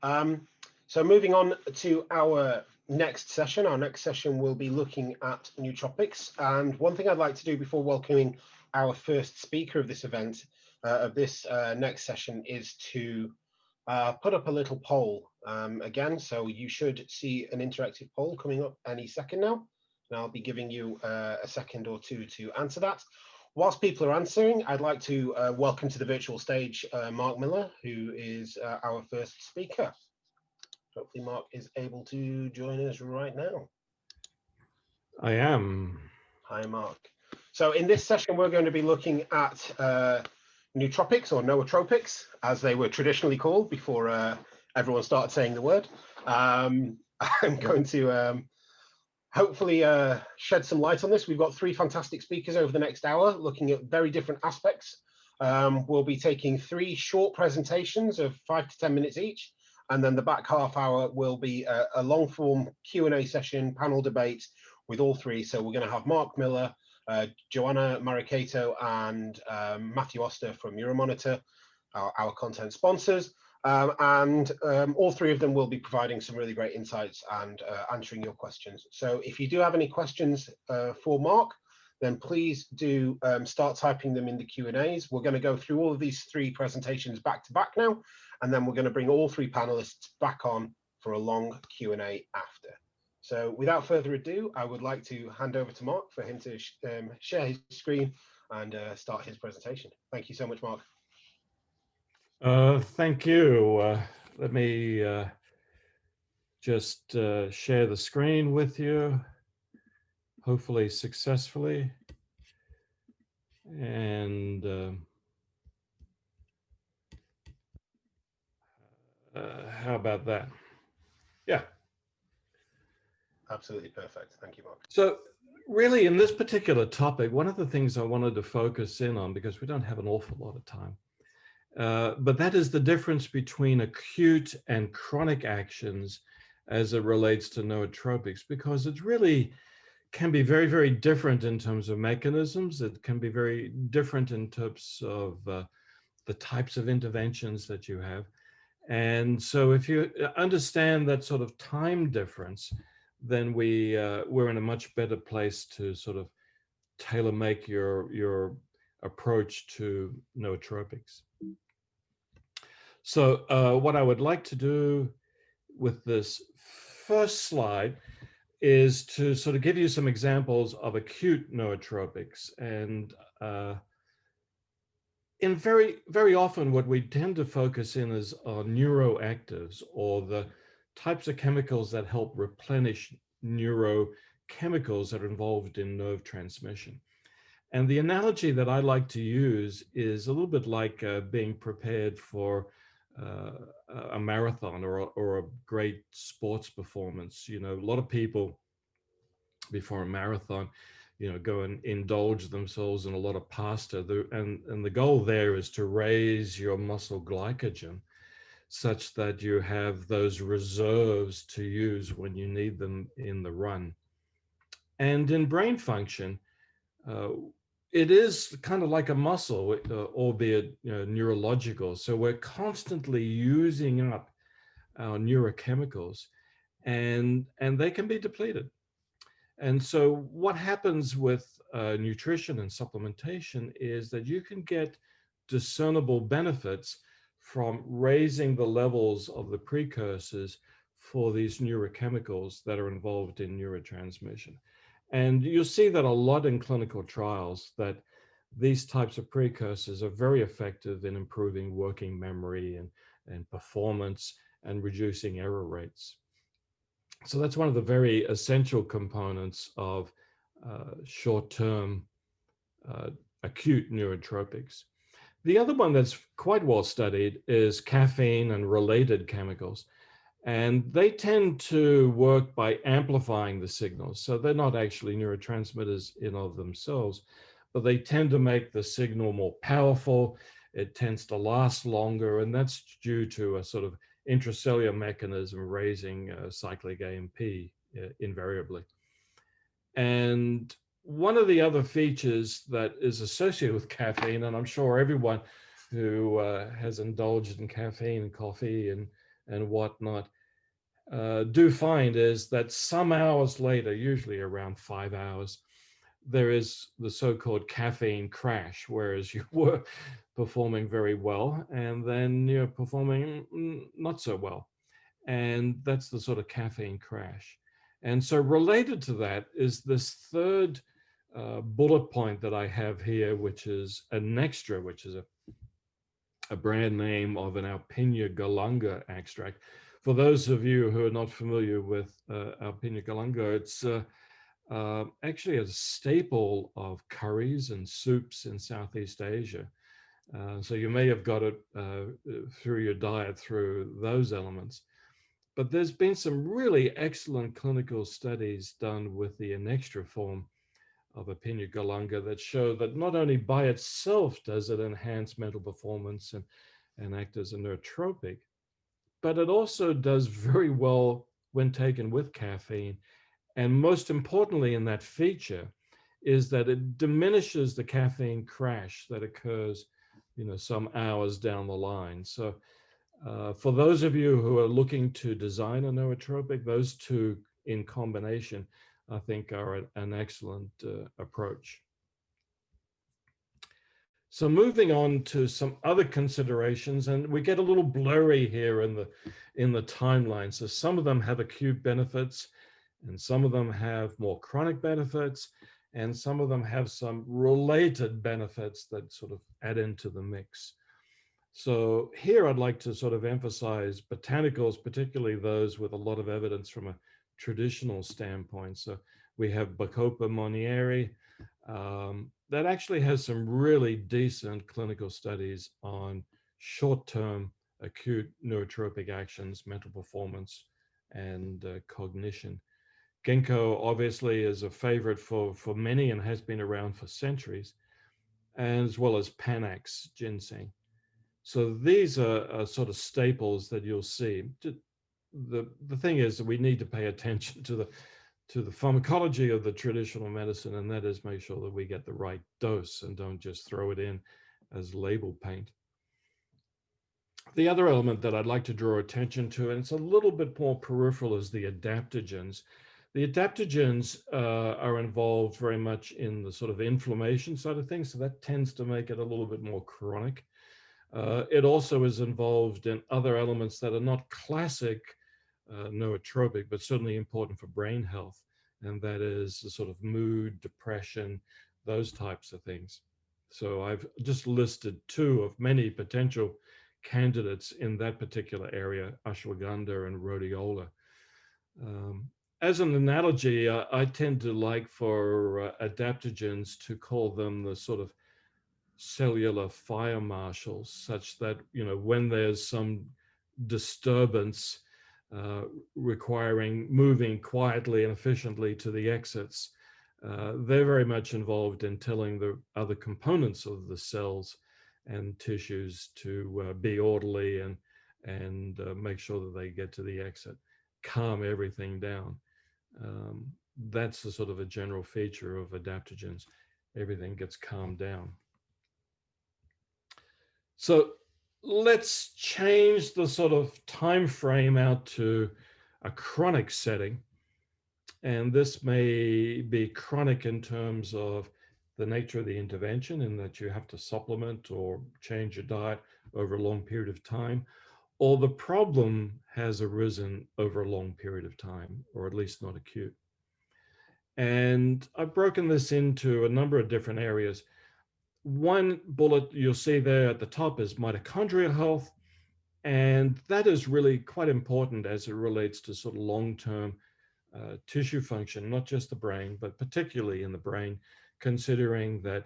So moving on to our next session. Our next session will be looking at nootropics. And one thing I'd like to do before welcoming our first speaker of this event, of this next session, is to put up a little poll again. So you should see an interactive poll coming up any second now. And I'll be giving you a second or two to answer that. Whilst people are answering, I'd like to welcome to the virtual stage Mark Miller, who is our first speaker. Hopefully Mark is able to join us right now. I am. Hi, Mark. So in this session, we're going to be looking at nootropics, or nootropics, as they were traditionally called before everyone started saying the word. I'm going to hopefully shed some light on this. We've got three fantastic speakers over the next hour looking at very different aspects. We'll be taking three short presentations of 5 to 10 minutes each. And then the back half hour will be a long form Q&A session, panel debate with all three. So we're going to have Mark Miller, Joana Maricato, and Matthew Oster from Euromonitor, our content sponsors. All three of them will be providing some really great insights and answering your questions. So if you do have any questions for Mark, then please do start typing them in the Q&As. We're going to go through all of these three presentations back to back now, and then we're going to bring all three panelists back on for a long Q&A after. So without further ado, I would like to hand over to Mark for him to share his screen and start his presentation. Thank you so much, Mark. Thank you. Let me just share the screen with you, hopefully successfully. And how about that? Yeah. Absolutely perfect. Thank you, Mark. So really, in this particular topic, one of the things I wanted to focus in on, because we don't have an awful lot of time, but that is the difference between acute and chronic actions as it relates to nootropics, because it really can be very, very different in terms of mechanisms. It can be very different in terms of the types of interventions that you have. And so if you understand that sort of time difference, then we're in a much better place to sort of tailor make your approach to nootropics. So what I would like to do with this first slide is to sort of give you some examples of acute nootropics. And in very often what we tend to focus in is on neuroactives, or the types of chemicals that help replenish neurochemicals that are involved in nerve transmission. And the analogy that I like to use is a little bit like being prepared for a marathon or a great sports performance. You know, a lot of people before a marathon, you know, go and indulge themselves in a lot of pasta. And the goal there is to raise your muscle glycogen such that you have those reserves to use when you need them in the run. And in brain function, it is kind of like a muscle, albeit neurological. So we're constantly using up our neurochemicals, and they can be depleted. And so what happens with nutrition and supplementation is that you can get discernible benefits from raising the levels of the precursors for these neurochemicals that are involved in neurotransmission. And you'll see that a lot in clinical trials, that these types of precursors are very effective in improving working memory and performance and reducing error rates. So that's one of the very essential components of short-term acute nootropics. The other one that's quite well studied is caffeine and related chemicals. And they tend to work by amplifying the signals. So they're not actually neurotransmitters in of themselves, but they tend to make the signal more powerful. It tends to last longer, and that's due to a sort of intracellular mechanism raising cyclic AMP invariably. And one of the other features that is associated with caffeine, and I'm sure everyone who has indulged in caffeine and coffee and and whatnot, do find is that some hours later, usually around 5 hours, there is the so-called caffeine crash, whereas you were performing very well and then you're performing not so well. And that's the sort of caffeine crash. And so related to that is this third bullet point that I have here, which is an extra, which is a brand name of an Alpinia galunga extract. For those of you who are not familiar with Alpinia galunga, it's actually a staple of curries and soups in Southeast Asia. So you may have got it through your diet through those elements. But there's been some really excellent clinical studies done with the Enextra form of Alpinia galunga that show that not only by itself does it enhance mental performance and act as a nootropic, but it also does very well when taken with caffeine. And most importantly in that feature is that it diminishes the caffeine crash that occurs, some hours down the line. So for those of you who are looking to design a nootropic, those two in combination, I think, are an excellent approach. So moving on to some other considerations, and we get a little blurry here in the timeline. So some of them have acute benefits, and some of them have more chronic benefits, and some of them have some related benefits that sort of add into the mix. So here I'd like to sort of emphasize botanicals, particularly those with a lot of evidence from a traditional standpoint. So we have Bacopa monnieri, that actually has some really decent clinical studies on short-term acute neurotropic actions, mental performance, and cognition. Ginkgo obviously is a favorite for many and has been around for centuries, as well as Panax ginseng. So these are sort of staples that you'll see. The thing is that we need to pay attention to the pharmacology of the traditional medicine, and that is make sure that we get the right dose and don't just throw it in as label paint. The other element that I'd like to draw attention to, and it's a little bit more peripheral, is the adaptogens. The adaptogens are involved very much in the sort of inflammation side of things, so that tends to make it a little bit more chronic. It also is involved in other elements that are not classic nootropic, but certainly important for brain health. And that is the sort of mood, depression, those types of things. So I've just listed two of many potential candidates in that particular area, ashwagandha and rhodiola. As an analogy, I tend to like for adaptogens to call them the sort of cellular fire marshals, such that, when there's some disturbance requiring moving quietly and efficiently to the exits, they're very much involved in telling the other components of the cells and tissues to be orderly and make sure that they get to the exit, calm everything down. That's the sort of a general feature of adaptogens. Everything gets calmed down. So let's change the sort of time frame out to a chronic setting. And this may be chronic in terms of the nature of the intervention, in that you have to supplement or change your diet over a long period of time, or the problem has arisen over a long period of time, or at least not acute. And I've broken this into a number of different areas. One bullet you'll see there at the top is mitochondrial health. And that is really quite important as it relates to sort of long-term tissue function, not just the brain, but particularly in the brain, considering that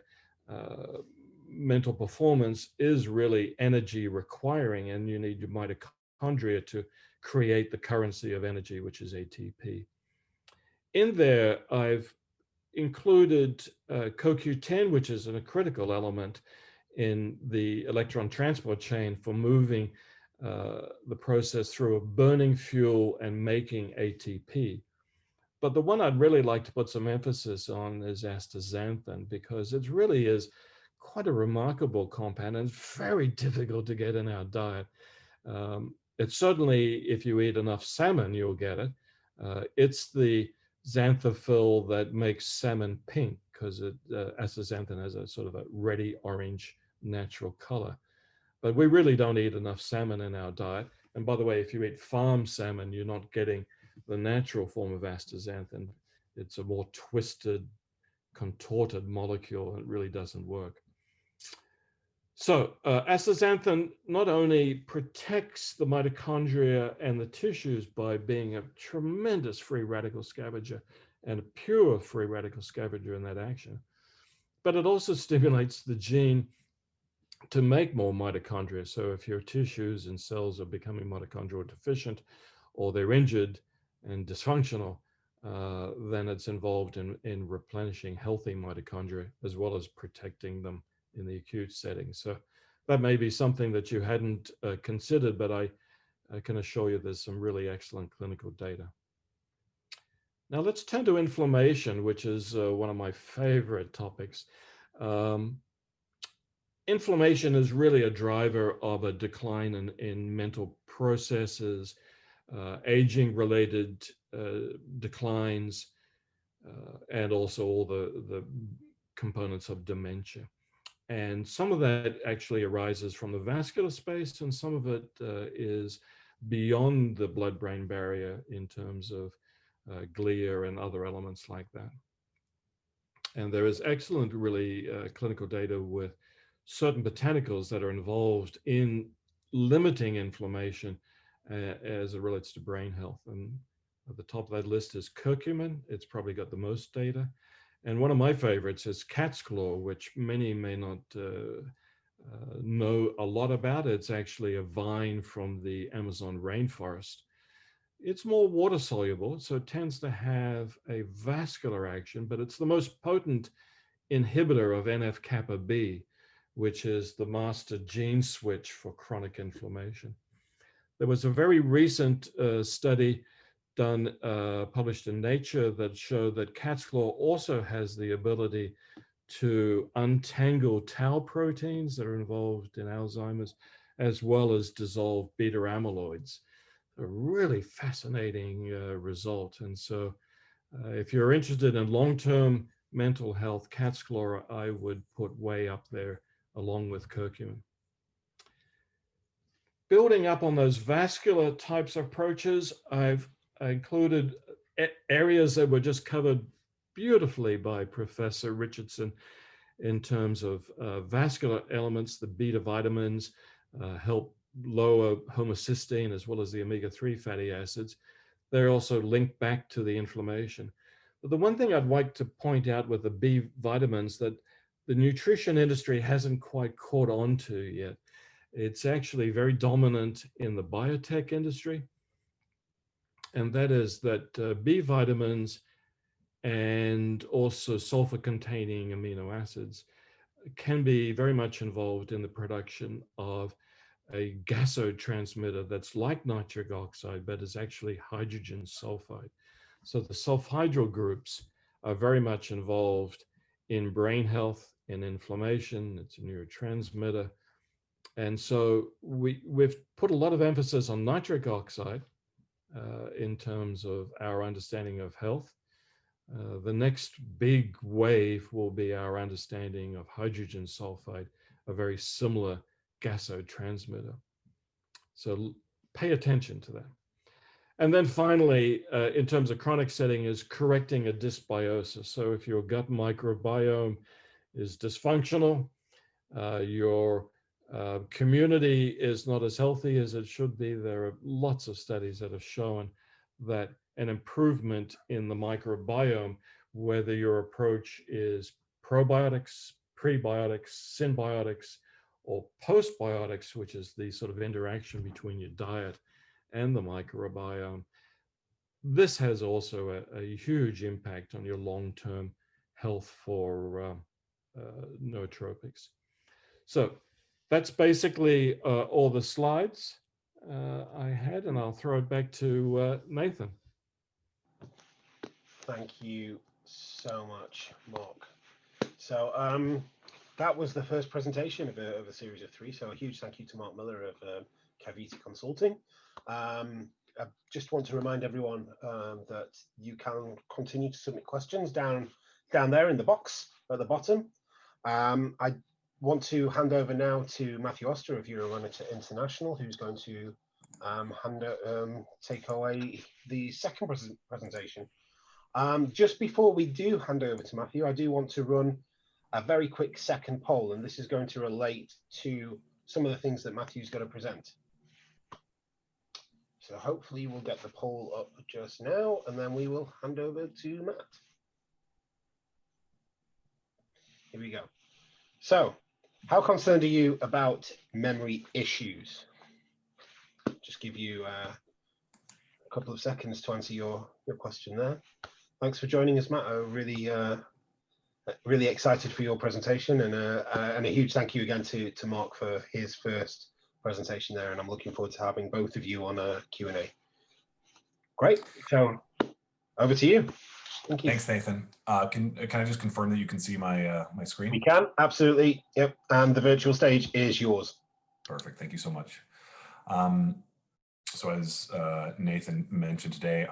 mental performance is really energy requiring, and you need your mitochondria to create the currency of energy, which is ATP. In there, I've included CoQ10, which is a critical element in the electron transport chain for moving the process through a burning fuel and making ATP. But the one I'd really like to put some emphasis on is astaxanthin, because it really is quite a remarkable compound and it's very difficult to get in our diet. It's certainly, if you eat enough salmon, you'll get it. It's the xanthophyll that makes salmon pink because astaxanthin has a sort of a reddy orange natural color. But we really don't eat enough salmon in our diet. And by the way, if you eat farm salmon, you're not getting the natural form of astaxanthin. It's a more twisted, contorted molecule. It really doesn't work. So astaxanthin not only protects the mitochondria and the tissues by being a tremendous free radical scavenger and a pure free radical scavenger in that action, but it also stimulates the gene to make more mitochondria. So if your tissues and cells are becoming mitochondrial deficient or they're injured and dysfunctional, then it's involved in replenishing healthy mitochondria as well as protecting them in the acute setting. So that may be something that you hadn't considered, but I can assure you there's some really excellent clinical data. Now let's turn to inflammation, which is one of my favorite topics. Inflammation is really a driver of a decline in mental processes, aging-related declines, and also all the components of dementia. And some of that actually arises from the vascular space, and some of it is beyond the blood-brain barrier in terms of glia and other elements like that. And there is excellent, really, clinical data with certain botanicals that are involved in limiting inflammation as it relates to brain health. And at the top of that list is curcumin. It's probably got the most data. And one of my favorites is cat's claw, which many may not know a lot about. It's actually a vine from the Amazon rainforest. It's more water soluble, so it tends to have a vascular action, but it's the most potent inhibitor of NF-kappa B, which is the master gene switch for chronic inflammation. There was a very recent study done, published in Nature, that showed that cat's claw also has the ability to untangle tau proteins that are involved in Alzheimer's, as well as dissolve beta amyloids. A really fascinating result. And so if you're interested in long-term mental health, cat's claw I would put way up there along with curcumin. Building up on those vascular types of approaches, I've included areas that were just covered beautifully by Professor Richardson in terms of vascular elements. The beta vitamins help lower homocysteine as well as the omega-3 fatty acids. They're also linked back to the inflammation. But the one thing I'd like to point out with the B vitamins that the nutrition industry hasn't quite caught on to yet. It's actually very dominant in the biotech industry. And that is that B vitamins and also sulfur-containing amino acids can be very much involved in the production of a gasotransmitter that's like nitric oxide, but is actually hydrogen sulfide. So the sulfhydryl groups are very much involved in brain health and inflammation. It's a neurotransmitter. And so we've put a lot of emphasis on nitric oxide in terms of our understanding of health. The next big wave will be our understanding of hydrogen sulfide, a very similar gasotransmitter. So pay attention to that. And then finally, in terms of chronic setting, is correcting a dysbiosis. So if your gut microbiome is dysfunctional, your community is not as healthy as it should be, there are lots of studies that have shown that an improvement in the microbiome, whether your approach is probiotics, prebiotics, symbiotics, or postbiotics, which is the sort of interaction between your diet and the microbiome, this has also a huge impact on your long-term health for nootropics. So that's basically all the slides I had, and I'll throw it back to Nathan. Thank you so much, Mark. So that was the first presentation of a series of 3. So a huge thank you to Mark Miller of Cavita Consulting. I just want to remind everyone that you can continue to submit questions down there in the box at the bottom. I want to hand over now to Matthew Oster of Euromonitor International, who's going to take away the second presentation. Just before we do hand over to Matthew, I do want to run a very quick second poll, and this is going to relate to some of the things that Matthew's going to present. So hopefully we'll get the poll up just now, and then we will hand over to Matt. Here we go. So, how concerned are you about memory issues? Just give you a couple of seconds to answer your question there. Thanks for joining us, Matt. Really excited for your presentation, and a huge thank you again to Mark for his first presentation there, and I'm looking forward to having both of you on a Q&A. Great, so over to you. Thank you. Thanks, Nathan. Can I just confirm that you can see my my screen? We can, absolutely. Yep, and the virtual stage is yours. Perfect, thank you so much. So as Nathan mentioned today,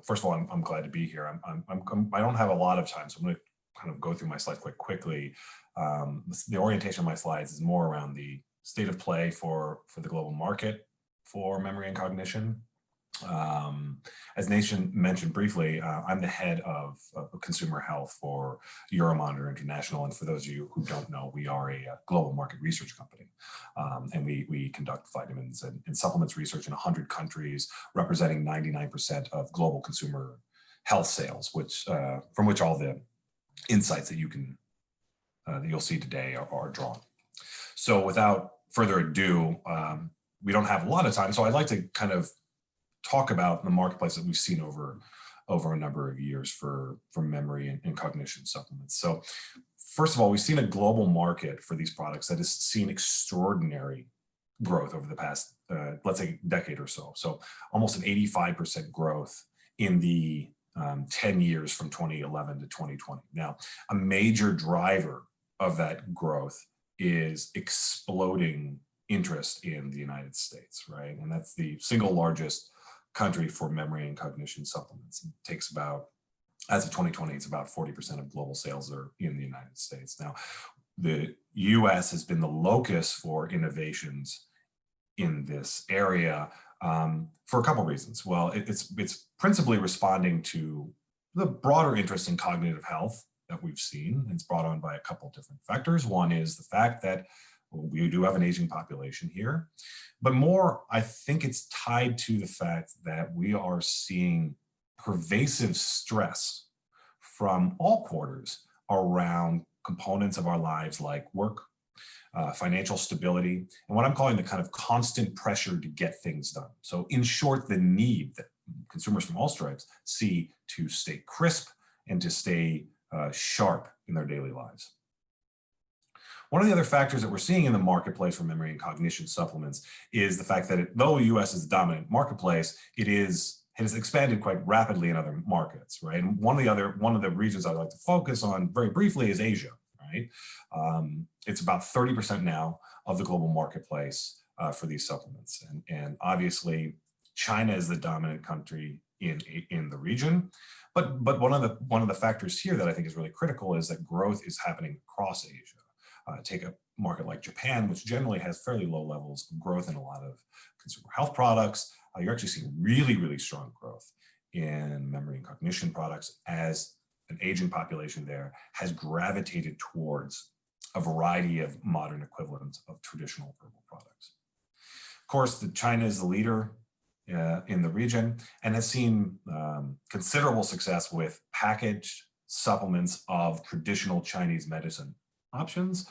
first of all, I'm glad to be here. I don't have a lot of time, so I'm going to kind of go through my slides quite quickly. The orientation of my slides is more around the state of play for the global market for memory and cognition. As Nathan mentioned briefly, I'm the head of consumer health for Euromonitor International. And for those of you who don't know, we are a global market research company. And we conduct vitamins and supplements research in 100 countries, representing 99% of global consumer health sales, from which all the insights that you'll see today are drawn. So without further ado, we don't have a lot of time, so I'd like to kind of talk about the marketplace that we've seen over a number of years for memory and cognition supplements. So first of all, we've seen a global market for these products that has seen extraordinary growth over the past, let's say, decade or so. So almost an 85% growth in the 10 years from 2011 to 2020. Now, a major driver of that growth is exploding interest in the United States, right? And that's the single largest country for memory and cognition supplements. It takes about, as of 2020, it's about 40% of global sales are in the United States. Now, the US has been the locus for innovations in this area for a couple of reasons. Well, it's principally responding to the broader interest in cognitive health that we've seen. It's brought on by a couple of different factors. One is the fact that we do have an aging population here, but more, I think it's tied to the fact that we are seeing pervasive stress from all quarters around components of our lives like work, financial stability, and what I'm calling the kind of constant pressure to get things done. So in short, the need that consumers from all stripes see to stay crisp and to stay sharp in their daily lives. One of the other factors that we're seeing in the marketplace for memory and cognition supplements is the fact that though the US is the dominant marketplace, it has expanded quite rapidly in other markets, right? And one of the regions I'd like to focus on very briefly is Asia, right? It's about 30% now of the global marketplace for these supplements. And obviously China is the dominant country in the region. But one of the factors here that I think is really critical is that growth is happening across Asia. Take a market like Japan, which generally has fairly low levels of growth in a lot of consumer health products. You're actually seeing really, really strong growth in memory and cognition products as an aging population there has gravitated towards a variety of modern equivalents of traditional herbal products. Of course, China is the leader in the region and has seen considerable success with packaged supplements of traditional Chinese medicine options,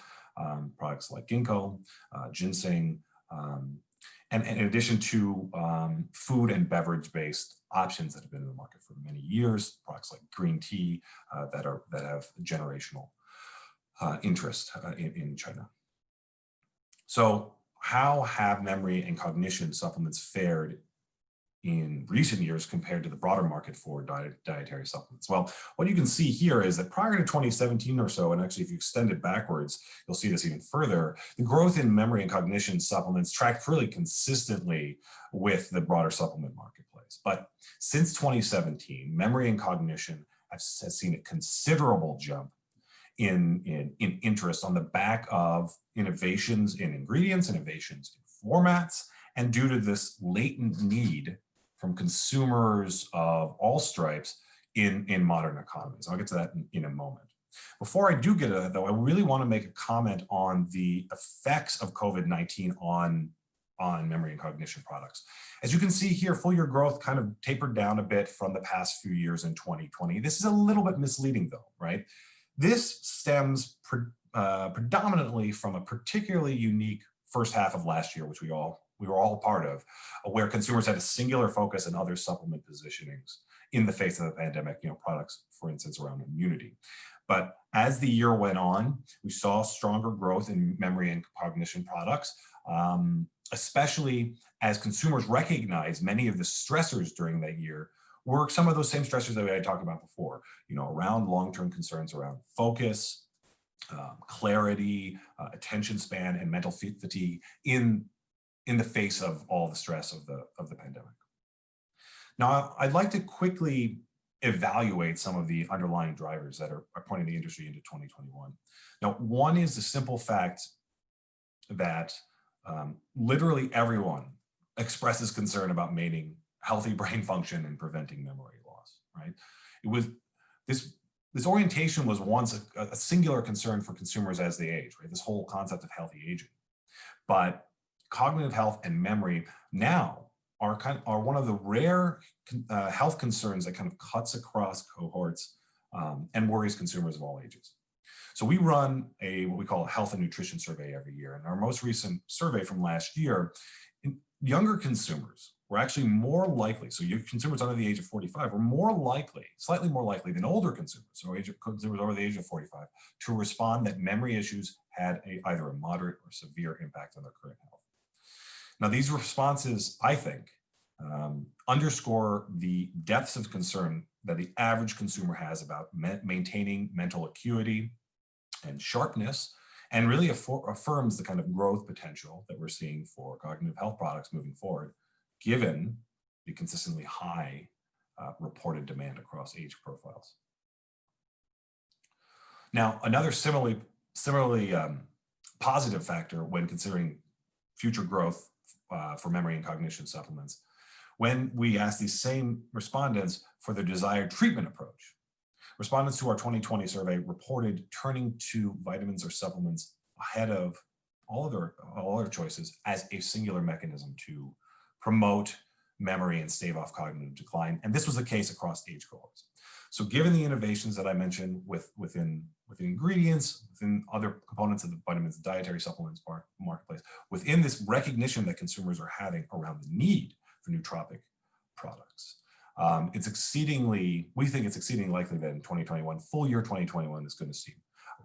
products like ginkgo, ginseng, and in addition to food and beverage-based options that have been in the market for many years, products like green tea that have generational interest in China. So how have memory and cognition supplements fared in recent years compared to the broader market for dietary supplements? Well, what you can see here is that prior to 2017 or so, and actually if you extend it backwards, you'll see this even further, the growth in memory and cognition supplements tracked really consistently with the broader supplement marketplace. But since 2017, memory and cognition has seen a considerable jump in interest on the back of innovations in ingredients, innovations in formats, and due to this latent need from consumers of all stripes in modern economies. I'll get to that in a moment. Before I do get to that though, I really want to make a comment on the effects of COVID-19 on memory and cognition products. As you can see here, full year growth kind of tapered down a bit from the past few years in 2020. This is a little bit misleading though, right? This stems predominantly from a particularly unique first half of last year, which we were all part of, where consumers had a singular focus on other supplement positionings in the face of the pandemic, products, for instance, around immunity. But as the year went on, we saw stronger growth in memory and cognition products, especially as consumers recognized many of the stressors during that year were some of those same stressors that I talked about before, around long-term concerns around focus, clarity, attention span, and mental fatigue in the face of all the stress of the pandemic. Now, I'd like to quickly evaluate some of the underlying drivers that are pointing the industry into 2021. Now, one is the simple fact that literally everyone expresses concern about maintaining healthy brain function and preventing memory loss, right? This orientation was once a singular concern for consumers as they age, right? This whole concept of healthy aging. But cognitive health and memory now are one of the rare health concerns that kind of cuts across cohorts and worries consumers of all ages. So we run what we call a health and nutrition survey every year. And our most recent survey from last year, younger consumers were actually more likely, so consumers under the age of 45 were more likely, slightly more likely than older consumers, so consumers over the age of 45, to respond that memory issues had either a moderate or severe impact on their current health. Now, these responses, I think, underscore the depths of concern that the average consumer has about maintaining mental acuity and sharpness, and really affirms the kind of growth potential that we're seeing for cognitive health products moving forward, given the consistently high reported demand across age profiles. Now, another similarly positive factor when considering future growth for memory and cognition supplements, when we asked these same respondents for their desired treatment approach. Respondents to our 2020 survey reported turning to vitamins or supplements ahead of all other choices as a singular mechanism to promote memory and stave off cognitive decline. And this was the case across age cohorts. So given the innovations that I mentioned within ingredients, within other components of the vitamins and dietary supplements marketplace, within this recognition that consumers are having around the need for nootropic products, we think it's exceedingly likely that in 2021, full year 2021 is going to see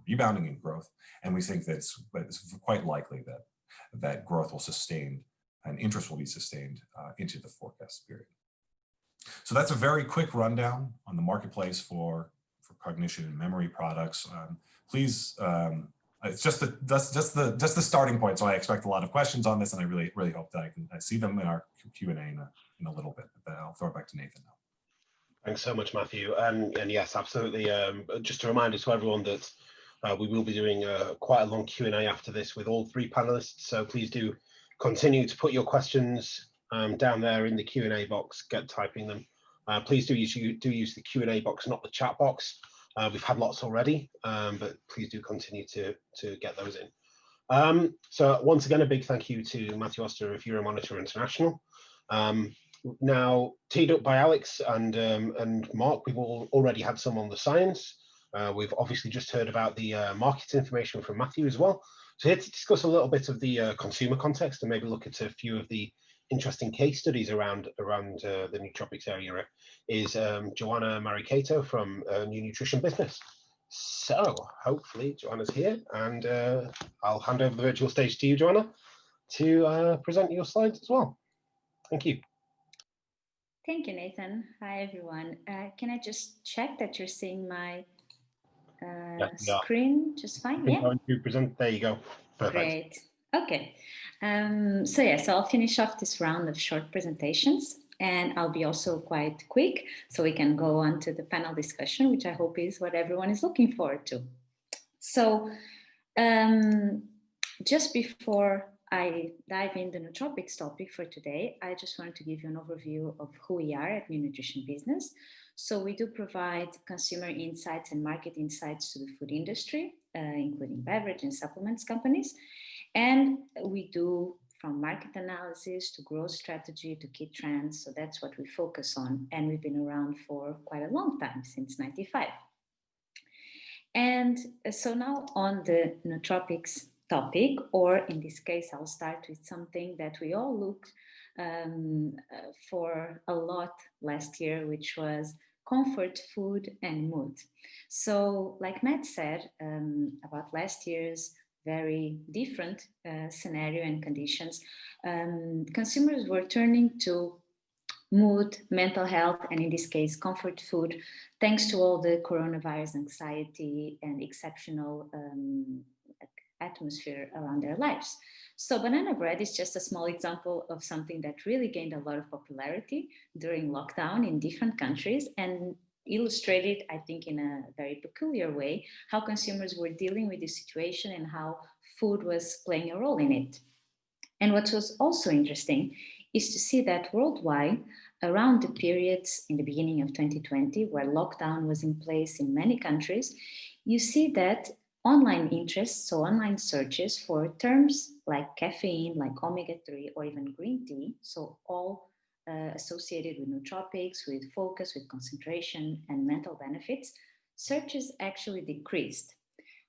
rebounding in growth. And we think that it's quite likely that growth will sustain and interest will be sustained into the forecast period. So that's a very quick rundown on the marketplace for cognition and memory products. Please, it's just the starting point. So I expect a lot of questions on this, and I really hope that I see them in our Q&A in a little bit. But I'll throw it back to Nathan now. Thanks so much, Matthew. And yes, absolutely. Just a reminder to everyone that we will be doing quite a long Q&A after this with all three panelists. So please do continue to put your questions down there in the Q&A box, get typing them. Please do use the Q&A box, not the chat box. We've had lots already, but please do continue to get those in. So once again, a big thank you to Matthew Oster of Euromonitor International. Now, teed up by Alex and Mark, we've already had some on the science. We've obviously just heard about the market information from Matthew as well. So here to discuss a little bit of the consumer context and maybe look at a few of the interesting case studies around the nootropics area is Joana Maricato from New Nutrition Business. So hopefully Joanna's here, and I'll hand over the virtual stage to you, Joanna, to present your slides as well. Thank you. Thank you, Nathan. Hi, everyone. Can I just check that you're seeing my Yes, we are. screen just fine? Keep Yeah. going to present. There you go. Perfect. Great. Okay. So I'll finish off this round of short presentations, and I'll be also quite quick so we can go on to the panel discussion, which I hope is what everyone is looking forward to. So just before I dive in the nootropics topic for today, I just wanted to give you an overview of who we are at New Nutrition Business. So we do provide consumer insights and market insights to the food industry, including beverage and supplements companies. And we do from market analysis to growth strategy to key trends. So that's what we focus on. And we've been around for quite a long time, since '95. And so now on the nootropics topic, or in this case, I'll start with something that we all looked for a lot last year, which was comfort, food, and mood. So like Matt said about last year's very different scenario and conditions, consumers were turning to mood, mental health, and in this case, comfort food, thanks to all the coronavirus anxiety and exceptional atmosphere around their lives. So banana bread is just a small example of something that really gained a lot of popularity during lockdown in different countries and illustrated, I think, in a very peculiar way, how consumers were dealing with the situation and how food was playing a role in it. And what was also interesting is to see that worldwide, around the periods in the beginning of 2020, where lockdown was in place in many countries, you see that online interest, so online searches for terms like caffeine, like omega-3, or even green tea, so all associated with nootropics, with focus, with concentration, and mental benefits, searches actually decreased.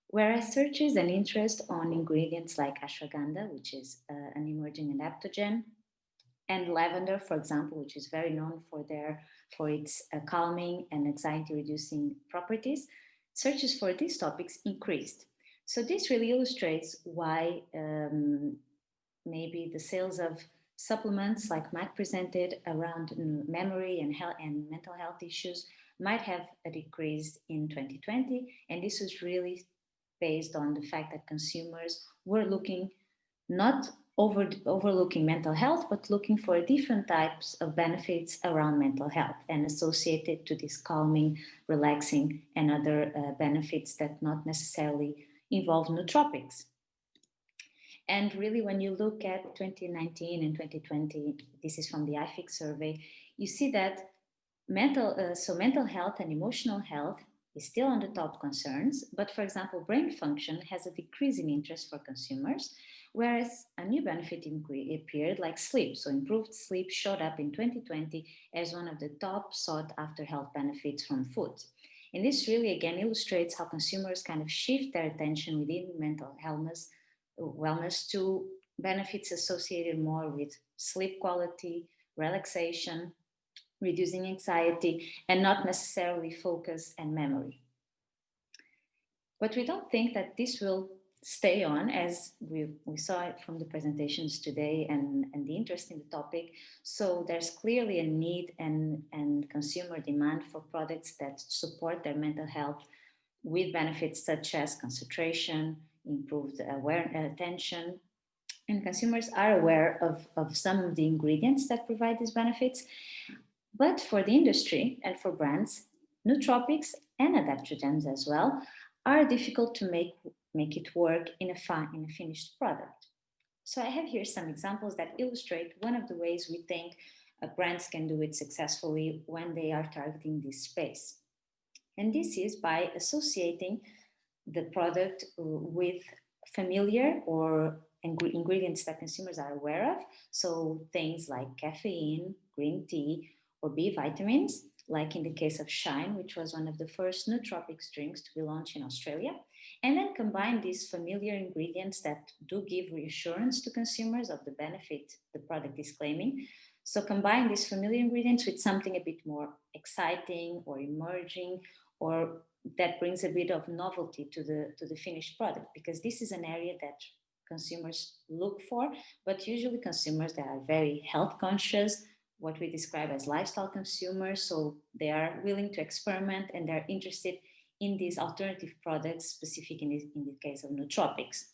Whereas searches and interest on ingredients like ashwagandha, which is an emerging adaptogen, and lavender, for example, which is very known for its calming and anxiety reducing properties, searches for these topics increased. So this really illustrates why maybe the sales of supplements like Matt presented around memory and health and mental health issues might have a decrease in 2020. And this was really based on the fact that consumers were looking not overlooking mental health, but looking for different types of benefits around mental health and associated to this calming, relaxing, and other benefits that not necessarily involve nootropics. And really, when you look at 2019 and 2020, this is from the IFIC survey, you see that mental health and emotional health is still on the top concerns, but for example, brain function has a decrease in interest for consumers, whereas a new benefit appeared like sleep. So improved sleep showed up in 2020 as one of the top sought after health benefits from food. And this really again illustrates how consumers kind of shift their attention within mental wellness to benefits associated more with sleep quality, relaxation, reducing anxiety, and not necessarily focus and memory. But we don't think that this will stay on, as we saw it from the presentations today and the interest in the topic. So there's clearly a need and consumer demand for products that support their mental health with benefits such as concentration, improved attention. And consumers are aware of some of the ingredients that provide these benefits. But for the industry and for brands, nootropics and adaptogens as well are difficult to make it work in a finished product. So I have here some examples that illustrate one of the ways we think brands can do it successfully when they are targeting this space. And this is by associating the product with familiar or ingredients that consumers are aware of. So things like caffeine, green tea, or B vitamins, like in the case of Shine, which was one of the first nootropics drinks to be launched in Australia. And then combine these familiar ingredients that do give reassurance to consumers of the benefit the product is claiming. So combine these familiar ingredients with something a bit more exciting or emerging, or that brings a bit of novelty to the finished product, because this is an area that consumers look for, but usually consumers that are very health conscious what we describe as lifestyle consumers. So they are willing to experiment and they're interested in these alternative products, specific in the case of nootropics.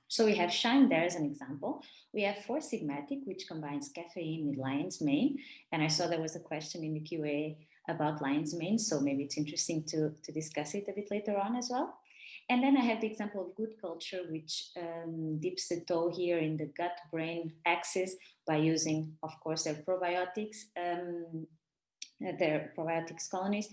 So we have Shine there as an example. We have 4-Sigmatic, which combines caffeine with lion's mane. And I saw there was a question in the QA about lion's mane, so maybe it's interesting to discuss it a bit later on as well. And then I have the example of Good Culture, which dips the toe here in the gut-brain axis by using, of course, their probiotics colonies,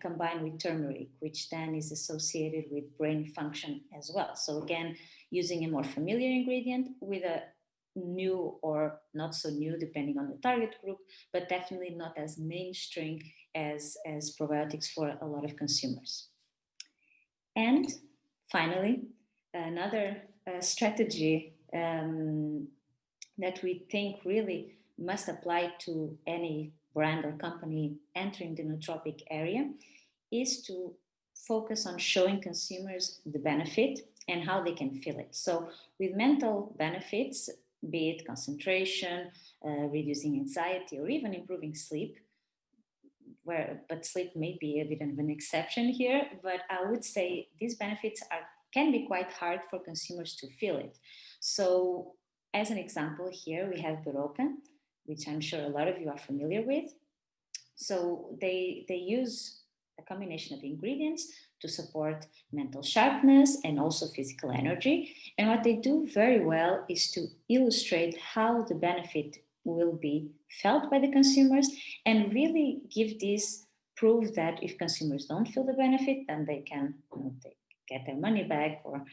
combined with turmeric, which then is associated with brain function as well. So again, using a more familiar ingredient with a new or not so new, depending on the target group, but definitely not as mainstream as probiotics for a lot of consumers. And finally, another strategy that we think really must apply to any brand or company entering the nootropic area is to focus on showing consumers the benefit and how they can feel it. So with mental benefits, be it concentration, reducing anxiety, or even improving sleep, but sleep may be a bit of an exception here, but I would say these benefits can be quite hard for consumers to feel it. So as an example here, we have Berocca, which I'm sure a lot of you are familiar with. So they use a combination of ingredients to support mental sharpness and also physical energy. And what they do very well is to illustrate how the benefit will be felt by the consumers and really give this proof that if consumers don't feel the benefit, then they can get their money back or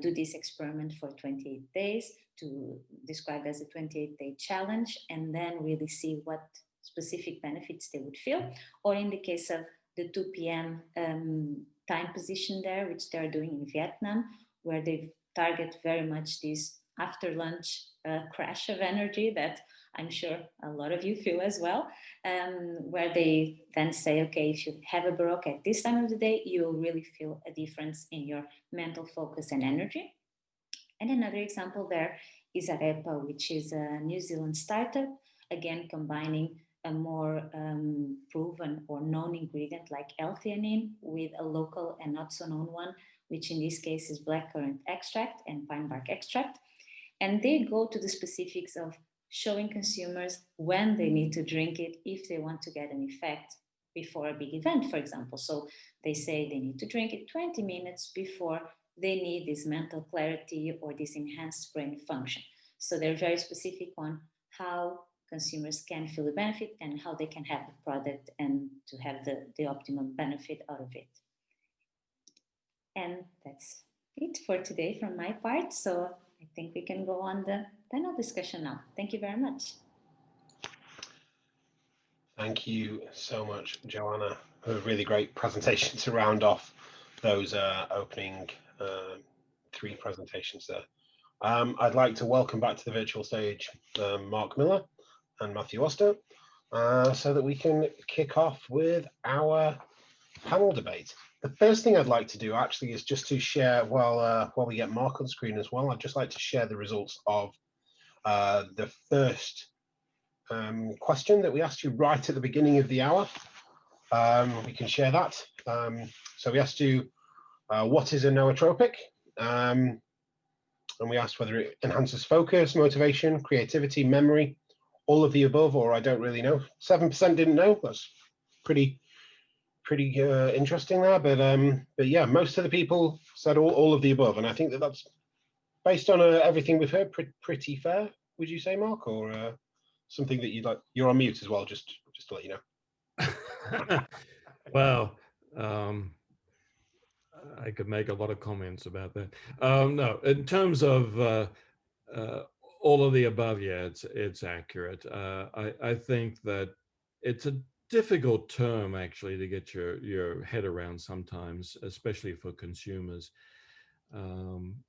do this experiment for 28 days to describe as a 28-day challenge and then really see what specific benefits they would feel. Or in the case of the 2 p.m. Time position there, which they're doing in Vietnam, where they target very much this after lunch crash of energy that I'm sure a lot of you feel as well, where they then say, okay, if you have a Berocca at this time of the day, you will really feel a difference in your mental focus and energy. And another example there is Arepa, which is a New Zealand startup, again, combining a more proven or known ingredient like L-theanine with a local and not so known one, which in this case is blackcurrant extract and pine bark extract. And they go to the specifics of showing consumers when they need to drink it if they want to get an effect before a big event, for example. So they say they need to drink it 20 minutes before they need this mental clarity or this enhanced brain function. So they're very specific on how consumers can feel the benefit and how they can have the product and to have the optimum benefit out of it. And that's it for today from my part. So I think we can go on the panel discussion now. Thank you very much. Thank you so much, Joanna, for a really great presentation to round off those opening 3 presentations there. I'd like to welcome back to the virtual stage Mark Miller and Matthew Oster, so that we can kick off with our panel debate. The first thing I'd like to do actually is just to share, while we get Mark on screen as well, I'd just like to share the results of the first question that we asked you right at the beginning of the hour. We can share that. So we asked you, what is a nootropic? And we asked whether it enhances focus, motivation, creativity, memory, all of the above, or I don't really know. 7% didn't know. That's pretty interesting there. But yeah, most of the people said all of the above, and I think that's based on everything we've heard, pretty fair. Would you say, Mark, or something that you'd like? You're on mute as well, just to let you know. Well, I could make a lot of comments about that. No, in terms of all of the above, yeah, it's accurate. I think that it's a difficult term actually to get your head around sometimes, especially for consumers.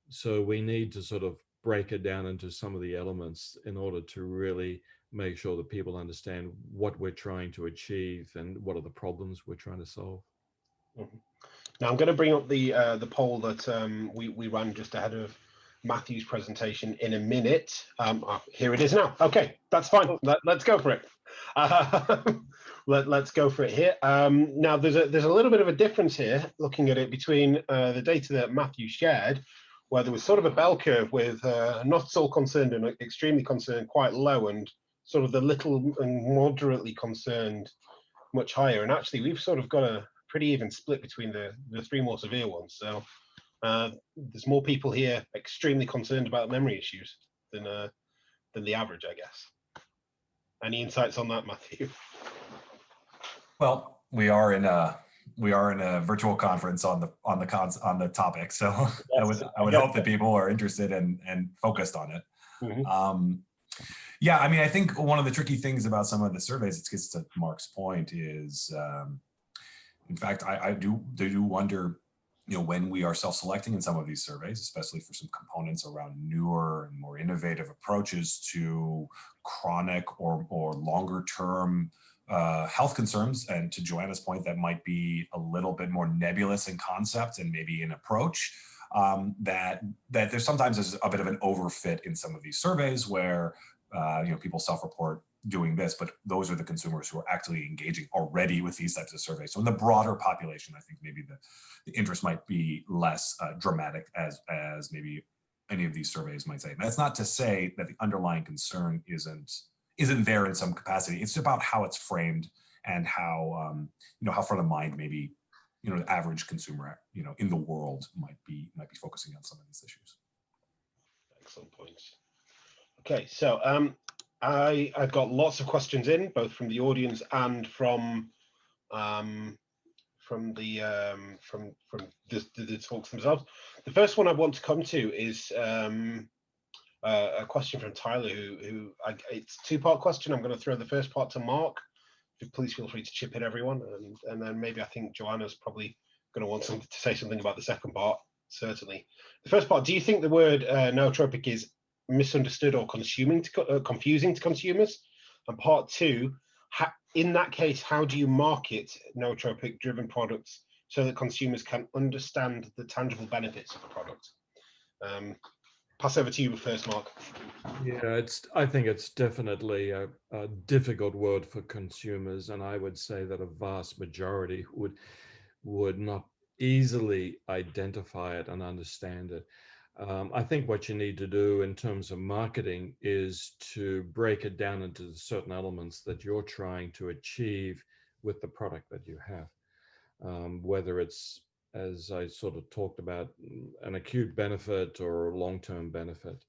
So we need to sort of break it down into some of the elements in order to really make sure that people understand what we're trying to achieve and what are the problems we're trying to solve. Mm-hmm. Now I'm going to bring up the poll that we ran just ahead of Matthew's presentation in a minute. Here it is now. Okay, that's fine. Let's go for it. Let's go for it here. Now, there's a little bit of a difference here, looking at it between the data that Matthew shared, where there was sort of a bell curve with not so concerned and extremely concerned quite low, and sort of the little and moderately concerned much higher. And actually, we've sort of got a pretty even split between the three more severe ones. So there's more people here extremely concerned about memory issues than the average, I guess. Any insights on that, Matthew? Well, we are in a virtual conference on the topic, so yes, I would hope that people are interested and focused on it. Mm-hmm. Yeah, I mean, I think one of the tricky things about some of the surveys, it gets to Mark's point, is in fact, I do wonder, you know, when we are self-selecting in some of these surveys, especially for some components around newer and more innovative approaches to chronic or longer term health concerns, and to Joanna's point, that might be a little bit more nebulous in concept and maybe in approach, that there's sometimes a bit of an overfit in some of these surveys where you know, people self-report doing this, but those are the consumers who are actually engaging already with these types of surveys. So in the broader population, I think maybe the interest might be less dramatic as maybe any of these surveys might say. That's not to say that the underlying concern isn't there in some capacity. It's about how it's framed and how you know, how front of mind maybe, you know, the average consumer, you know, in the world might be focusing on some of these issues. Excellent points. Okay, so I've got lots of questions in, both from the audience and from the talks themselves. The first one I want to come to is a question from Tyler, it's a two-part question. I'm going to throw the first part to Mark. Please feel free to chip in, everyone, and then maybe I think Joanna's probably going to want to say something about the second part. Certainly, the first part. Do you think the word nootropic is misunderstood or confusing to consumers? And part two, in that case, how do you market nootropic driven products so that consumers can understand the tangible benefits of the product? Pass over to you first, Mark. Yeah, I think it's definitely a difficult word for consumers, and I would say that a vast majority would not easily identify it and understand it. I think what you need to do in terms of marketing is to break it down into certain elements that you're trying to achieve with the product that you have, whether it's, as I sort of talked about, an acute benefit or a long-term benefit.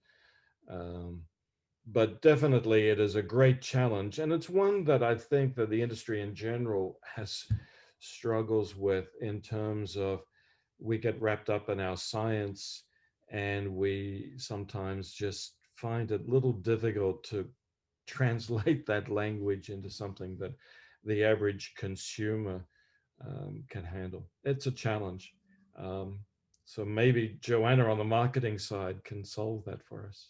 But definitely it is a great challenge, and it's one that I think that the industry in general has struggles with, in terms of we get wrapped up in our science and we sometimes just find it a little difficult to translate that language into something that the average consumer can handle. It's a challenge. So maybe Joanna on the marketing side can solve that for us.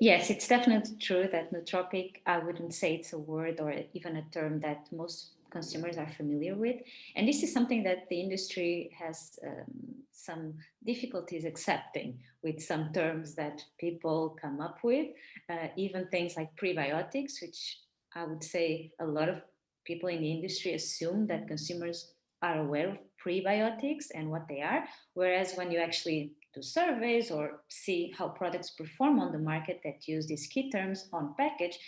Yes, it's definitely true that nootropic, I wouldn't say it's a word or even a term that most consumers are familiar with. And this is something that the industry has some difficulties accepting, with some terms that people come up with, even things like prebiotics, which I would say a lot of people in the industry assume that consumers are aware of prebiotics and what they are. Whereas when you actually do surveys or see how products perform on the market that use these key terms on package,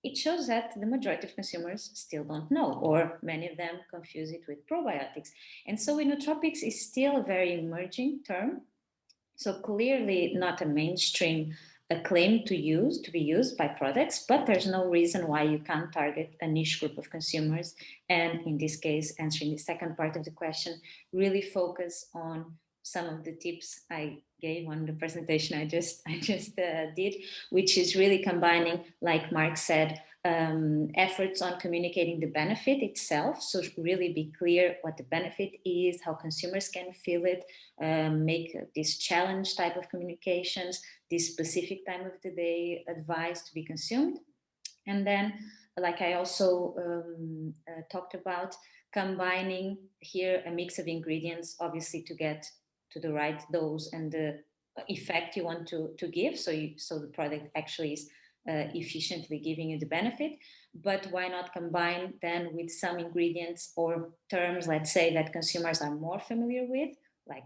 it shows that the majority of consumers still don't know, or many of them confuse it with probiotics. And so nootropics is still a very emerging term. So clearly not a mainstream claim to be used by products, but there's no reason why you can't target a niche group of consumers. And in this case, answering the second part of the question, really focus on some of the tips I gave on the presentation I just did, which is really combining, like Mark said, efforts on communicating the benefit itself. So really be clear what the benefit is, how consumers can feel it, make this challenge type of communications, this specific time of the day advice to be consumed. And then, like I also talked about, combining here a mix of ingredients, obviously to get the right dose and the effect you want to give, so the product actually is efficiently giving you the benefit. But why not combine then with some ingredients or terms, let's say, that consumers are more familiar with, like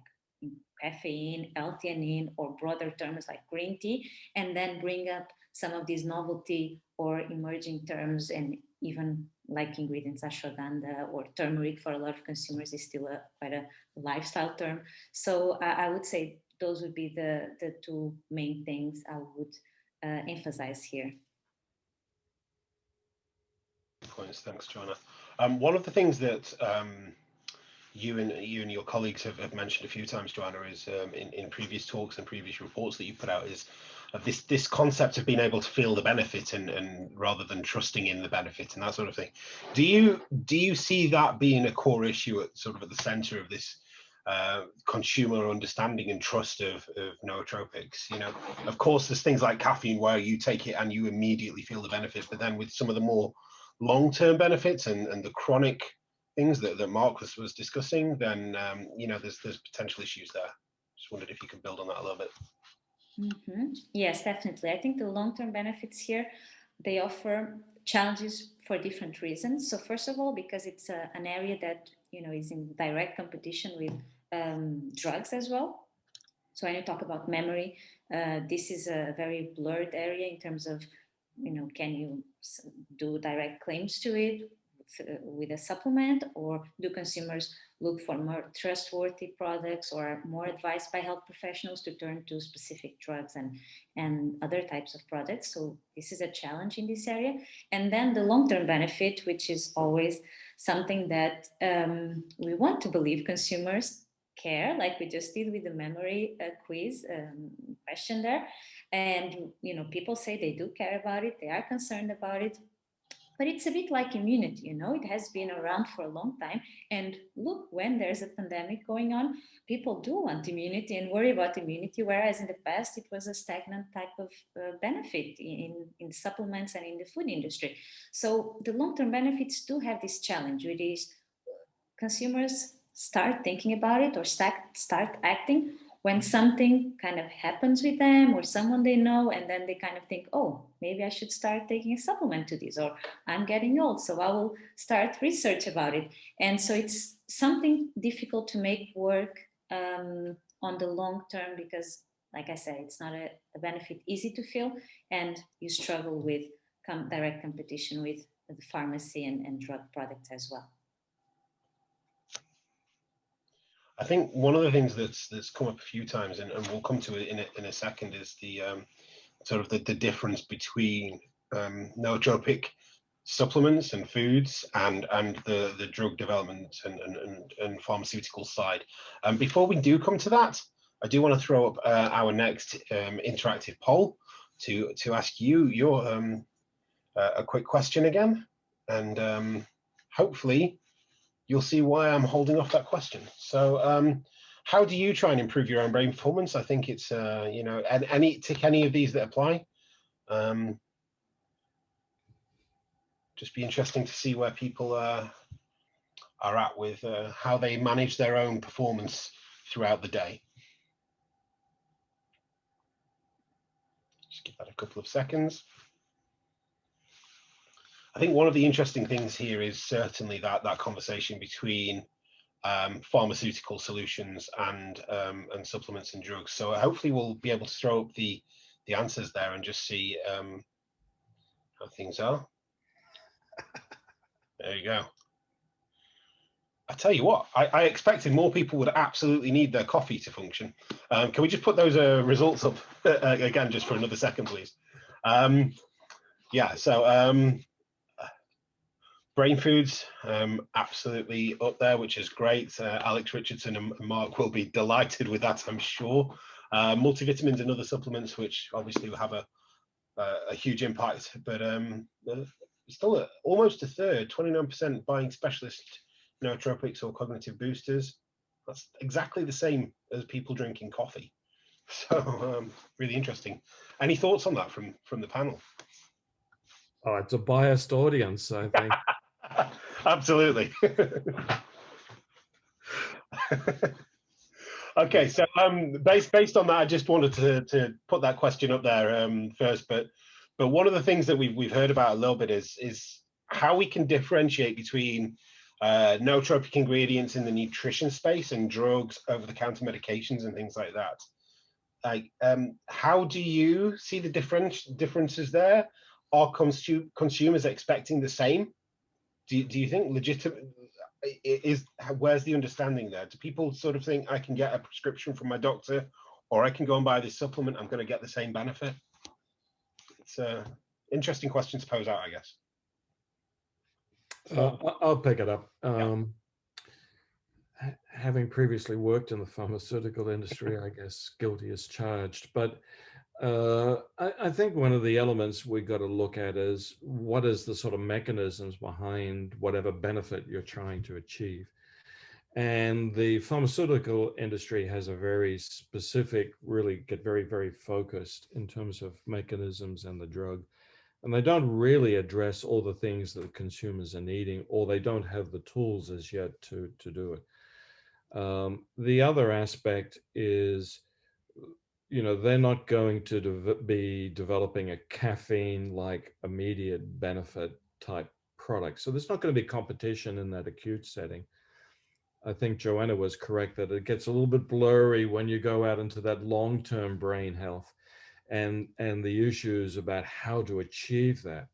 caffeine, L-theanine, or broader terms like green tea, and then bring up some of these novelty or emerging terms, and even like ingredients, ashwagandha or turmeric for a lot of consumers is still quite a lifestyle term. So I would say those would be the two main things I would emphasize here. Points. Thanks, Joanna. One of the things that you and your colleagues have mentioned a few times, Joanna, is in previous talks and previous reports that you put out, is this concept of being able to feel the benefit and rather than trusting in the benefit and that sort of thing. Do you see that being a core issue at the center of this consumer understanding and trust of nootropics? You know, of course, there's things like caffeine where you take it and you immediately feel the benefit, but then with some of the more long-term benefits and the chronic things that Mark was discussing, then you know, there's potential issues there. Just wondered if you could build on that a little bit. Yes, definitely. I think the long-term benefits here, they offer challenges for different reasons. So first of all, because it's an area that, you know, is in direct competition with drugs as well. So when you talk about memory, this is a very blurred area in terms of, you know, can you do direct claims to it with a supplement, or do consumers look for more trustworthy products or more advised by health professionals to turn to specific drugs and other types of products? So this is a challenge in this area. And then the long-term benefit, which is always something that we want to believe consumers care, like we just did with the memory quiz question there. And, you know, people say they do care about it, they are concerned about it. But it's a bit like immunity, you know, it has been around for a long time. And look, when there's a pandemic going on, people do want immunity and worry about immunity, whereas in the past it was a stagnant type of benefit in supplements and in the food industry. So the long-term benefits do have this challenge, which is consumers start thinking about it or start acting when something kind of happens with them or someone they know, and then they kind of think, oh, maybe I should start taking a supplement to this, or I'm getting old, so I will start research about it. And so it's something difficult to make work on the long term, because, like I said, it's not a benefit easy to feel, and you struggle with direct competition with the pharmacy and drug products as well. I think one of the things that's come up a few times, and we'll come to it in a second, is the the difference between nootropic supplements and foods and the drug development and pharmaceutical side. Before we do come to that, I do want to throw up our next interactive poll to ask you a quick question again, and hopefully you'll see why I'm holding off that question. So how do you try and improve your own brain performance? I think it's, you know, tick any of these that apply. Just be interesting to see where people are at with how they manage their own performance throughout the day. Just give that a couple of seconds. I think one of the interesting things here is certainly that conversation between pharmaceutical solutions and supplements and drugs. So hopefully we'll be able to throw up the answers there and just see how things are. There you go. I tell you what, I expected more people would absolutely need their coffee to function. Can we just put those results up again just for another second, please? Yeah, so brain foods, absolutely up there, which is great. Alex Richardson and Mark will be delighted with that, I'm sure. Multivitamins and other supplements, which obviously will have a huge impact, but still almost a third, 29% buying specialist nootropics or cognitive boosters. That's exactly the same as people drinking coffee. So really interesting. Any thoughts on that from the panel? Oh, it's a biased audience, I think. Absolutely. Okay, so based on that, I just wanted to put that question up there first. But one of the things that we've heard about a little bit is how we can differentiate between nootropic ingredients in the nutrition space and drugs, over-the-counter medications, and things like that. Like, how do you see the differences there? Are consumers expecting the same? Do you think legitimate is, where's the understanding there? Do people sort of think I can get a prescription from my doctor, or I can go and buy this supplement, I'm going to get the same benefit? It's an interesting question to pose out, I guess. I'll pick it up. Yeah. Having previously worked in the pharmaceutical industry, I guess guilty as charged. But I think one of the elements we got to look at is what is the sort of mechanisms behind whatever benefit you're trying to achieve. And the pharmaceutical industry has a very specific, really get very, very focused in terms of mechanisms and the drug. And they don't really address all the things that consumers are needing, or they don't have the tools as yet to do it. The other aspect is, you know, they're not going to be developing a caffeine-like immediate benefit type product. So there's not going to be competition in that acute setting. I think Joanna was correct that it gets a little bit blurry when you go out into that long-term brain health and the issues about how to achieve that.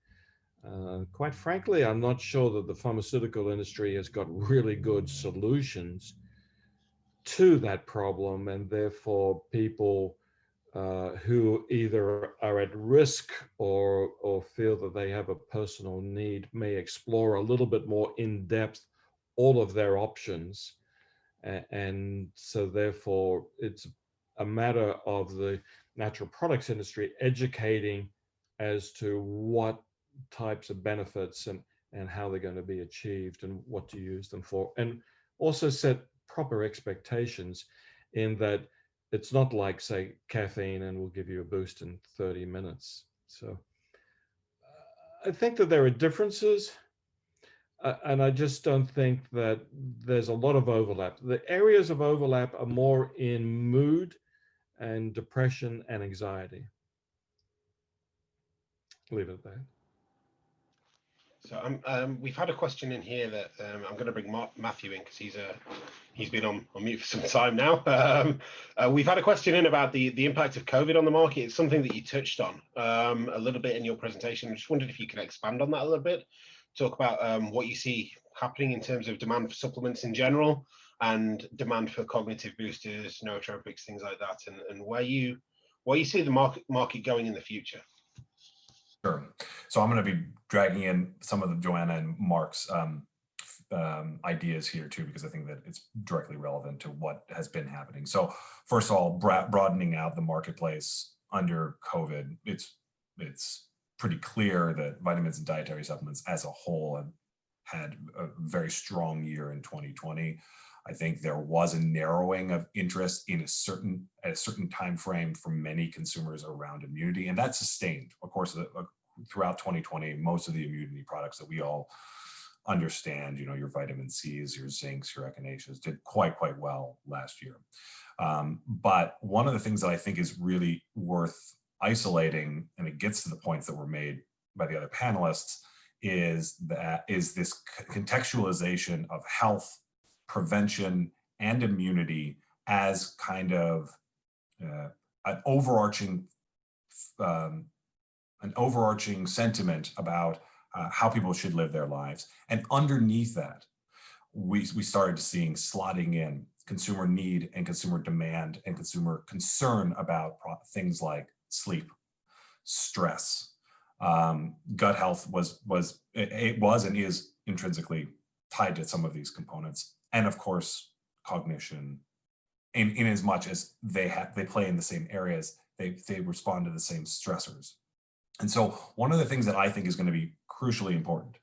Quite frankly, I'm not sure that the pharmaceutical industry has got really good solutions to that problem, and therefore people who either are at risk or feel that they have a personal need may explore a little bit more in depth all of their options. And so therefore it's a matter of the natural products industry educating as to what types of benefits and how they're going to be achieved and what to use them for, and also set proper expectations in that it's not like, say, caffeine and we'll give you a boost in 30 minutes. So I think that there are differences, and I just don't think that there's a lot of overlap. The areas of overlap are more in mood and depression and anxiety. Leave it at that. So we've had a question in here that I'm going to bring Matthew in because he's been on mute for some time now. We've had a question in about the impact of COVID on the market. It's something that you touched on a little bit in your presentation. I just wondered if you could expand on that a little bit, talk about what you see happening in terms of demand for supplements in general and demand for cognitive boosters, nootropics, things like that, and where you see the market going in the future. Sure. So I'm going to be dragging in some of the Joanna and Mark's ideas here too, because I think that it's directly relevant to what has been happening. So first of all, broadening out the marketplace under COVID, it's pretty clear that vitamins and dietary supplements as a whole have had a very strong year in 2020. I think there was a narrowing of interest in at a certain time frame for many consumers around immunity, and that sustained, of course, throughout 2020. Most of the immunity products that we all understand, you know, your vitamin C's, your zincs, your echinaceas, did quite well last year. But one of the things that I think is really worth isolating, and it gets to the points that were made by the other panelists, is this contextualization of health, prevention, and immunity as kind of an overarching sentiment about how people should live their lives. And underneath that, we started seeing slotting in consumer need and consumer demand and consumer concern about things like sleep, stress, gut health was and is intrinsically tied to some of these components, and of course cognition, in as much as they play in the same areas, they respond to the same stressors. And so one of the things that I think is going to be crucially important,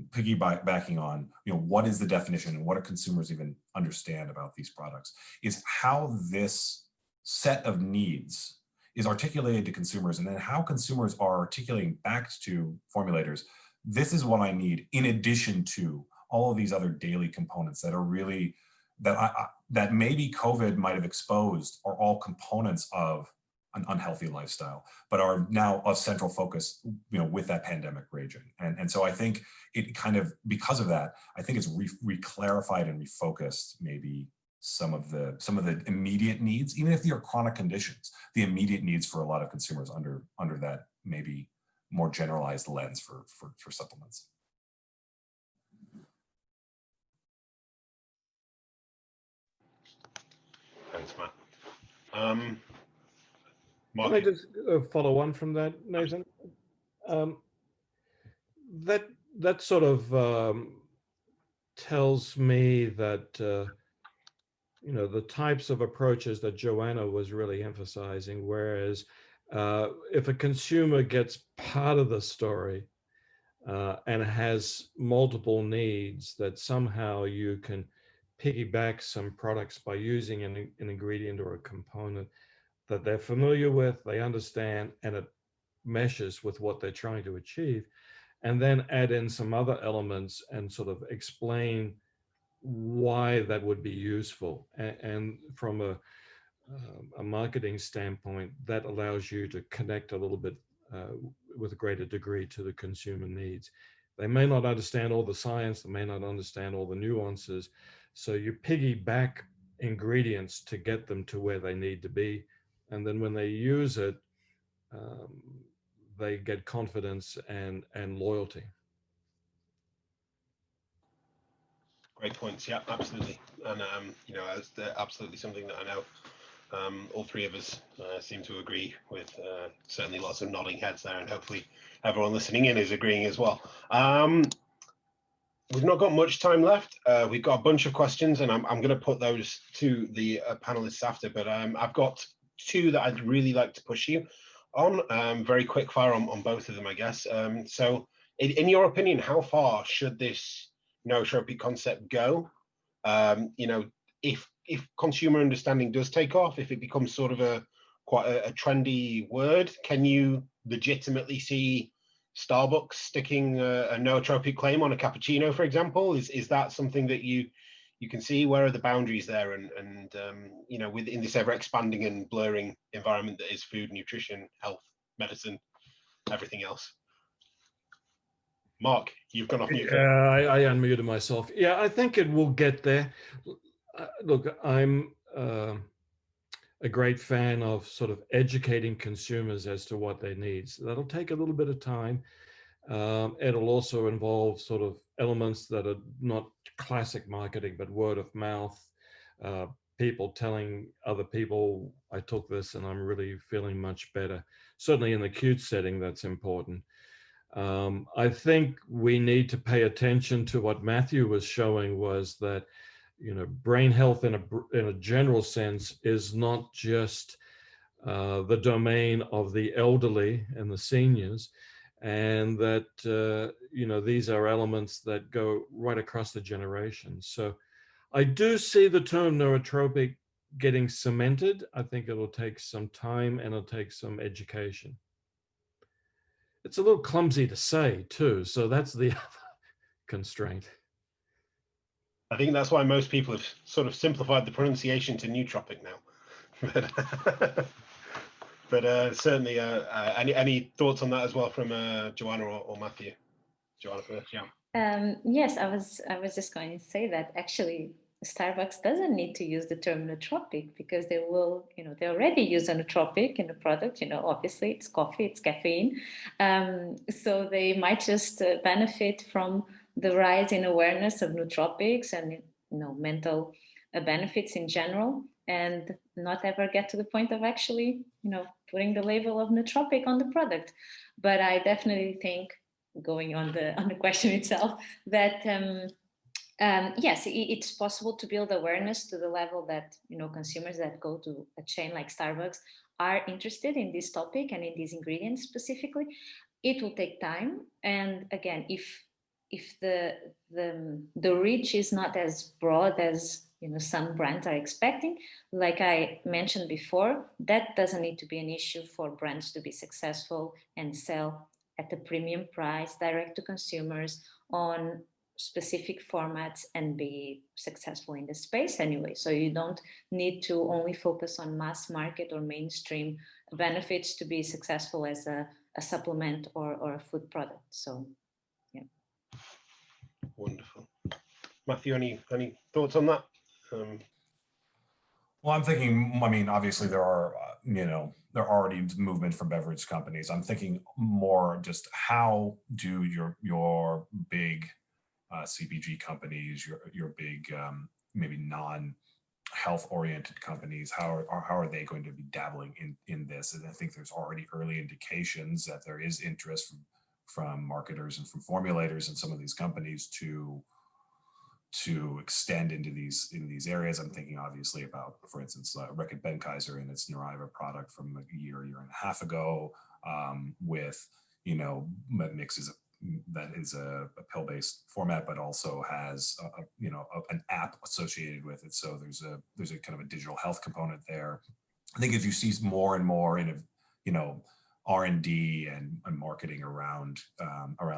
piggybacking on, you know, what is the definition and what do consumers even understand about these products, is how this set of needs is articulated to consumers, and then how consumers are articulating back to formulators. This is what I need in addition to all of these other daily components that are really, that that maybe COVID might have exposed are all components of an unhealthy lifestyle, but are now of central focus, you know, with that pandemic raging. And so I think it kind of, because of that, I think it's re-clarified and refocused maybe some of the immediate needs, even if they are chronic conditions, the immediate needs for a lot of consumers under that maybe more generalized lens for supplements. Thanks, Matt. Can I just follow on from that, Nathan? That sort of tells me that you know, the types of approaches that Joanna was really emphasizing, whereas if a consumer gets part of the story and has multiple needs, that somehow you can piggyback some products by using an ingredient or a component that they're familiar with, they understand, and it meshes with what they're trying to achieve, and then add in some other elements and sort of explain why that would be useful. And from a marketing standpoint, that allows you to connect a little bit with a greater degree to the consumer needs. They may not understand all the science, they may not understand all the nuances, so you piggyback ingredients to get them to where they need to be. And then when they use it, they get confidence and loyalty. Great points. Yeah, absolutely. And you know, as absolutely something that I know all three of us seem to agree with. Certainly, lots of nodding heads there, and hopefully, everyone listening in is agreeing as well. We've not got much time left. We've got a bunch of questions, and I'm going to put those to the panelists after. But I've got two that I'd really like to push you on. Very quick fire on both of them, I guess. So, in your opinion, how far should this nootropic concept go? You know, if consumer understanding does take off, if it becomes sort of quite a trendy word, can you legitimately see Starbucks sticking a nootropic claim on a cappuccino, for example? Is that something that you can see? Where are the boundaries there? And you know, within this ever expanding and blurring environment that is food, nutrition, health, medicine, everything else. Mark, you've gone off mute. Yeah, I unmuted myself. Yeah, I think it will get there. Look, I'm a great fan of sort of educating consumers as to what they need. So that'll take a little bit of time. It'll also involve sort of elements that are not classic marketing, but word of mouth, people telling other people, I took this and I'm really feeling much better. Certainly in the acute setting, that's important. I think we need to pay attention to what Matthew was showing, was that, you know, brain health in a general sense is not just the domain of the elderly and the seniors, and that, you know, these are elements that go right across the generations. So I do see the term nootropic getting cemented. I think it'll take some time and it'll take some education. It's a little clumsy to say too, so that's the other constraint. I think that's why most people have sort of simplified the pronunciation to nootropic now. But certainly, any thoughts on that as well from Joanna or Matthew? Joanna first, yeah. Yes, I was just going to say that actually Starbucks doesn't need to use the term nootropic, because they will, you know, they already use a nootropic in the product. You know, obviously it's coffee, it's caffeine, so they might just benefit from the rise in awareness of nootropics and, you know, mental benefits in general, and not ever get to the point of actually, you know, putting the label of nootropic on the product. But I definitely think, going on the question itself, that yes, it's possible to build awareness to the level that, you know, consumers that go to a chain like Starbucks are interested in this topic and in these ingredients specifically. It will take time, and again, if the reach is not as broad as, you know, some brands are expecting, like I mentioned before, that doesn't need to be an issue for brands to be successful and sell at a premium price direct to consumers on specific formats and be successful in the space anyway. So you don't need to only focus on mass market or mainstream benefits to be successful as a supplement or a food product. So, yeah. Wonderful. Matthew, any thoughts on that? Well, I'm thinking, I mean, obviously there are, there are already movement from beverage companies. I'm thinking more just how do your big CPG companies, your big maybe non-health oriented companies, how are they going to be dabbling in this? And I think there's already early indications that there is interest from marketers and from formulators in some of these companies to extend into these areas. I'm thinking obviously about, for instance, Reckitt Benckiser and its Neuriva product from a year and a half ago, with mixes that is a pill-based format, but also has an app associated with it. So there's a kind of a digital health component there. I think as you see more and more in R&D and marketing around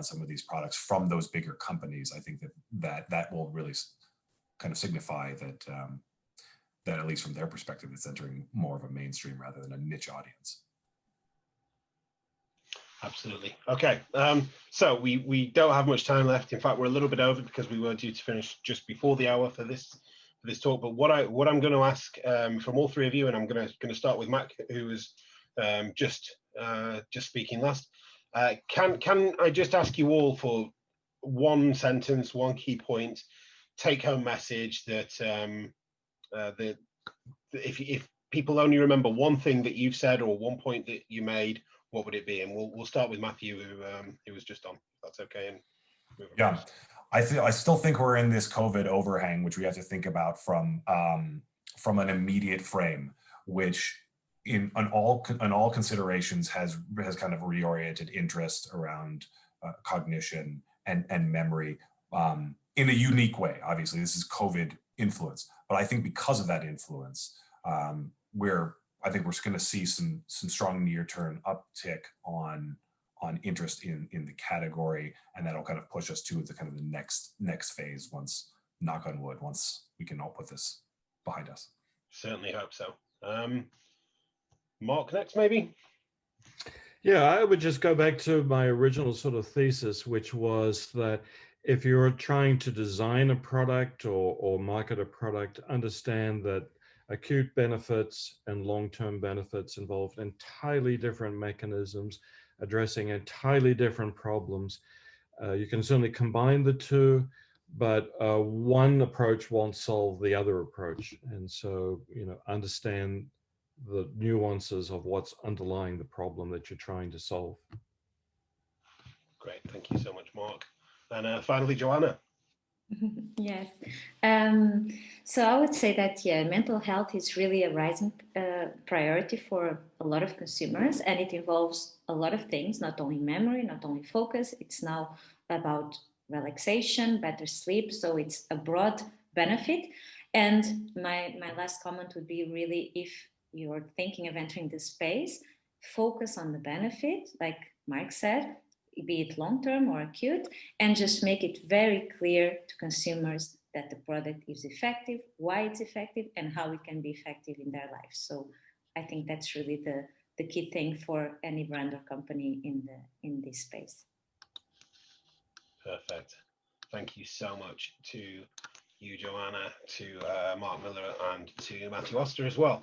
some of these products from those bigger companies, I think that will really kind of signify that that at least from their perspective, it's entering more of a mainstream rather than a niche audience. Absolutely. Okay. So we don't have much time left. In fact, we're a little bit over because we were due to finish just before the hour for this talk. But what I'm going to ask from all three of you, and I'm going to start with Matt, who was just speaking last. Can I just ask you all for one sentence, one key point, take home message that if people only remember one thing that you've said or one point that you made, what would it be? And we'll start with Matthew, who was just on. If that's okay. And yeah, I still think we're in this COVID overhang, which we have to think about from an immediate frame, which in all considerations has kind of reoriented interest around cognition and memory in a unique way. Obviously, this is COVID influence, but I think because of that influence, I think we're going to see some strong near-term uptick on interest in the category, and that'll kind of push us to the kind of the next phase once, knock on wood, once we can all put this behind us. Certainly hope so. Mark, next maybe? Yeah, I would just go back to my original sort of thesis, which was that if you're trying to design a product or market a product, understand that acute benefits and long-term benefits involve entirely different mechanisms addressing entirely different problems. You can certainly combine the two, but one approach won't solve the other approach. And so, understand the nuances of what's underlying the problem that you're trying to solve. Great, thank you so much, Mark. And finally, Joanna. Yes. So I would say that, mental health is really a rising priority for a lot of consumers, and it involves a lot of things, not only memory, not only focus. It's now about relaxation, better sleep. So it's a broad benefit. And my last comment would be really, if you're thinking of entering this space, focus on the benefit, like Mark said, be it long-term or acute, and just make it very clear to consumers that the product is effective, why it's effective, and how it can be effective in their lives. So I think that's really the key thing for any brand or company in this space. Perfect. Thank you so much to you, Joanna, to Mark Miller, and to Matthew Oster as well.